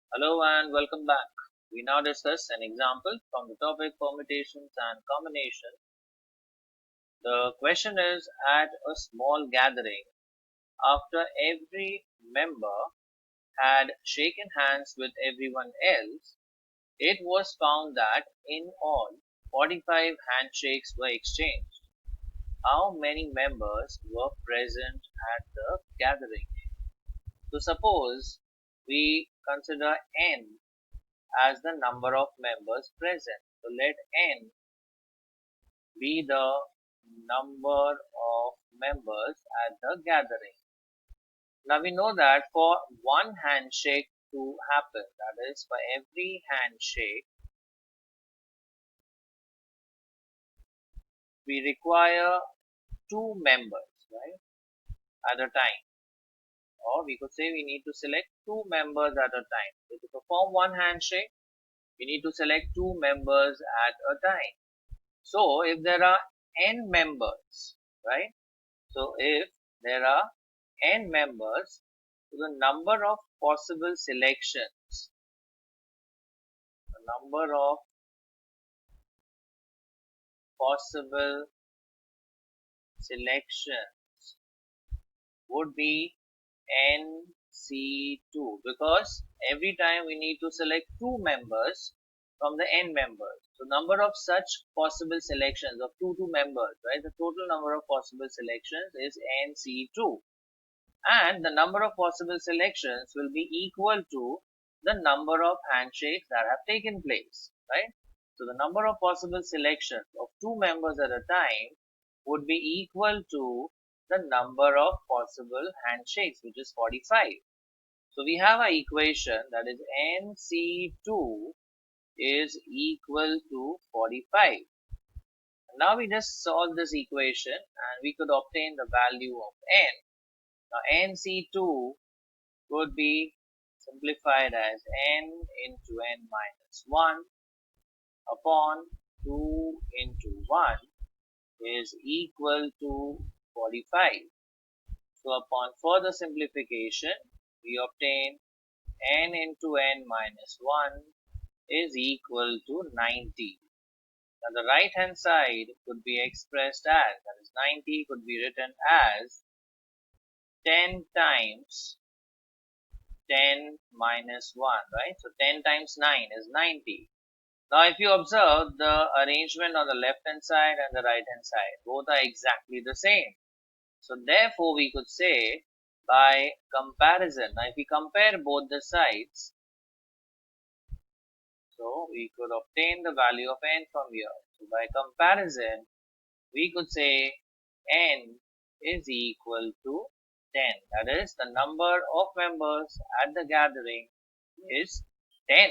Hello and welcome back. We now discuss an example from the topic permutations and combinations. The question is, at a small gathering, after every member had shaken hands with everyone else, it was found that in all 45 handshakes were exchanged. How many members were present at the gathering? So suppose we consider n as the number of members present. So let n be the number of members at the gathering. Now we know that for one handshake to happen, that is for every handshake, we require two members, right, at a time. Or we could say we need to select two members at a time. So to perform one handshake, we need to select two members at a time. So if there are n members, right? So if there are n members, the number of possible selections, the number of possible selections would be NC2, because every time we need to select two members from the n members. So number of such possible selections of two members, right? The total number of possible selections is NC2. And the number of possible selections will be equal to the number of handshakes that have taken place, right? So the number of possible selections of two members at a time would be equal to the number of possible handshakes, which is 45. So we have an equation that is NC2 is equal to 45. Now we just solve this equation and we could obtain the value of n. Now NC2 would be simplified as n into n minus 1 upon 2 into 1 is equal to 45. So upon further simplification, we obtain n into n minus 1 is equal to 90. Now the right hand side could be expressed as, that is 90 could be written as 10 times 10 minus 1, right? So 10 times 9 is 90. Now if you observe the arrangement on the left hand side and the right hand side, both are exactly the same. So therefore we could say by comparison, now if we compare both the sides, so we could obtain the value of n from here. So by comparison, we could say n is equal to 10. That is, the number of members at the gathering is 10.